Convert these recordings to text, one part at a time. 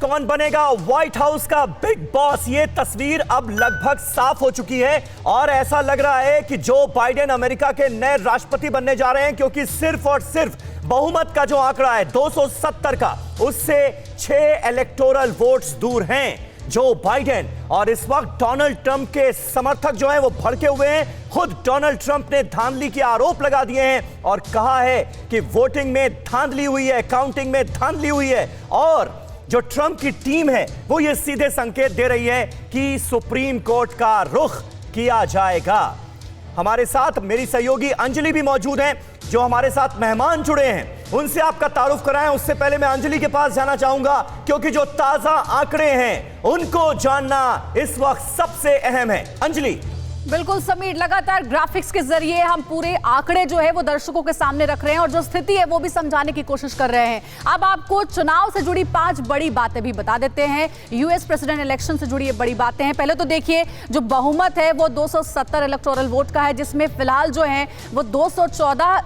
कौन बनेगा white house का बिग बॉस, ये तस्वीर अब लगभग साफ हो चुकी है और ऐसा लग रहा है कि जो बाइडेन अमेरिका के नए राष्ट्रपति बनने जा रहे हैं, क्योंकि सिर्फ और सिर्फ बहुमत का जो आंकड़ा है 270 का, उससे 6 इलेक्टोरल वोट्स दूर हैं जो बाइडेन। और इस वक्त डोनाल्ड ट्रंप के समर्थक जो हैं वो भड़के हुए हैं। खुद डोनाल्ड ट्रंप ने धांधली के आरोप लगा दिए हैं और कहा है कि वोटिंग में धांधली हुई है, काउंटिंग में धांधली हुई है। और जो ट्रंप की टीम है वो ये सीधे संकेत दे रही है कि सुप्रीम कोर्ट का रुख किया जाएगा। हमारे साथ मेरी सहयोगी अंजलि भी मौजूद हैं, जो हमारे साथ मेहमान जुड़े हैं। उनसे आपका तारुफ कराएं। उससे पहले मैं अंजलि के पास जाना चाहूंगा, क्योंकि जो ताजा आंकड़े हैं उनको जानना इस वक्त सबसे अहम है। अंजलि। बिल्कुल समीर, लगातार ग्राफिक्स के जरिए हम पूरे आंकड़े जो है वो दर्शकों के सामने रख रहे हैं और जो स्थिति है वो भी समझाने की कोशिश कर रहे हैं। अब आपको चुनाव से जुड़ी 5 बड़ी बातें भी बता देते हैं। यूएस प्रेसिडेंट इलेक्शन से जुड़ी ये बड़ी बातें हैं। पहले तो देखिए, जो बहुमत है वो 270 इलेक्टोरल वोट का है, जिसमें फिलहाल जो है वो 214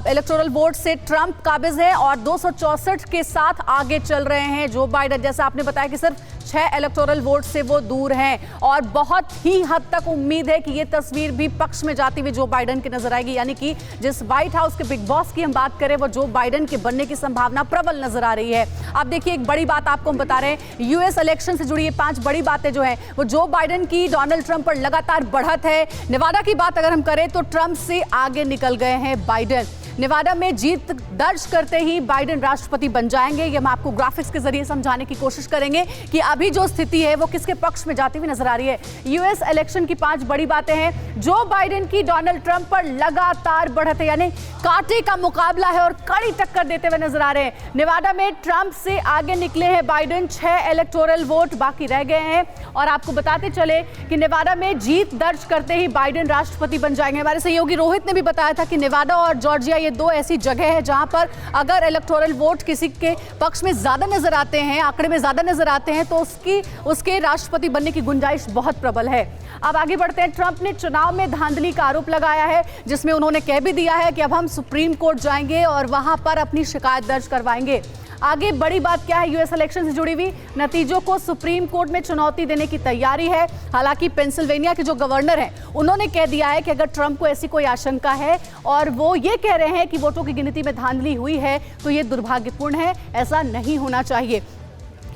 इलेक्टोरल वोट से ट्रंप काबिज है और 264 के साथ आगे चल रहे हैं जो बाइडेन। जैसा आपने बताया कि सिर्फ 6 इलेक्टोरल वोट से वो दूर हैं और बहुत ही हद तक उम्मीद है कि ये तस्वीर भी पक्ष में जाती हुई जो बाइडेन की नजर आएगी। यानी कि जिस व्हाइट हाउस के बिग बॉस की हम बात करें, वो जो बाइडेन के बनने की संभावना प्रबल नजर आ रही है। अब देखिए, एक बड़ी बात आपको हम बता रहे हैं, यूएस इलेक्शन से जुड़ी ये 5 बड़ी बातें जो हैं वो जो बाइडेन की डोनाल्ड ट्रंप पर लगातार बढ़त है। नेवाडा की बात अगर हम करें तो ट्रंप से आगे निकल गए हैं बाइडेन। नेवाडा में जीत दर्ज करते ही बाइडेन राष्ट्रपति बन जाएंगे। ये हम आपको ग्राफिक्स के जरिए समझाने की कोशिश करेंगे कि अभी जो स्थिति है वो किसके पक्ष में जाती हुई नजर आ रही है। यूएस इलेक्शन की 5 बड़ी बातें हैं। जो बाइडेन की डोनाल्ड ट्रंप पर लगातार बढ़त है, यानी कांटे का मुकाबला है और कड़ी टक्कर देते हुए नजर आ रहे हैं। नेवाडा में ट्रंप से आगे निकले हैं बाइडेन, 6 इलेक्टोरल वोट बाकी रह गए हैं। और आपको बताते चले कि नेवाडा में जीत दर्ज करते ही बाइडेन राष्ट्रपति बन जाएंगे। हमारे सहयोगी रोहित ने भी बताया था कि नेवाडा और जॉर्जिया ये 2 ऐसी जगह है जहां पर अगर इलेक्टोरल वोट किसी के पक्ष में ज्यादा नजर आते हैं, आंकड़े में ज्यादा नजर आते हैं, तो उसके राष्ट्रपति बनने की गुंजाइश बहुत प्रबल है। अब आगे बढ़ते हैं। ट्रंप ने चुनाव में धांधली का आरोप लगाया है, जिसमें उन्होंने कह भी दिया है कि अब हम सुप्रीम कोर्ट जाएंगे और वहां पर अपनी शिकायत दर्ज करवाएंगे। आगे बड़ी बात क्या है, यूएस इलेक्शन से जुड़ी हुई नतीजों को सुप्रीम कोर्ट में चुनौती देने की तैयारी है। हालांकि पेंसिल्वेनिया के जो गवर्नर हैं उन्होंने कह दिया है कि अगर ट्रंप को ऐसी कोई आशंका है और वो ये कह रहे हैं कि वोटों की गिनती में धांधली हुई है, तो ये दुर्भाग्यपूर्ण है, ऐसा नहीं होना चाहिए।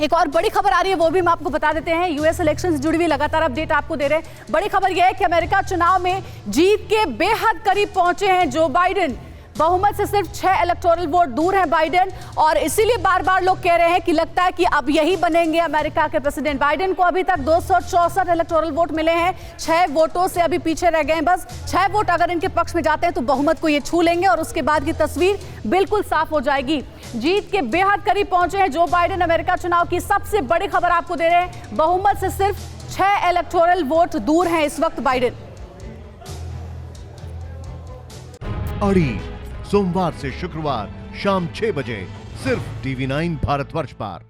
एक और बड़ी खबर आ रही है, वो भी हम आपको बता देते हैं। यूएस इलेक्शन से जुड़ी हुई लगातार अपडेट आपको दे रहे हैं। बड़ी खबर यह है कि अमेरिका चुनाव में जीत के बेहद करीब पहुंचे हैं जो बाइडेन। बहुमत से सिर्फ 6 इलेक्टोरल वोट दूर हैं बाइडेन, और इसीलिए बार बार लोग कह रहे हैं कि लगता है कि अब यही बनेंगे अमेरिका के प्रेसिडेंट। बाइडेन को अभी तक 264 इलेक्टोरल वोट मिले हैं, 6 वोटों से अभी पीछे रह गए हैं। बस 6 वोट अगर इनके पक्ष में जाते हैं तो बहुमत को ये छू लेंगे और उसके बाद की तस्वीर बिल्कुल साफ हो जाएगी। जीत के बेहद करीब पहुंचे हैं जो बाइडेन। अमेरिका चुनाव की सबसे बड़ी खबर आपको दे रहे हैं, बहुमत से सिर्फ 6 इलेक्टोरल वोट दूर हैं इस वक्त बाइडेन। अड़ी सोमवार से शुक्रवार शाम 6 बजे सिर्फ TV9 भारतवर्ष पर।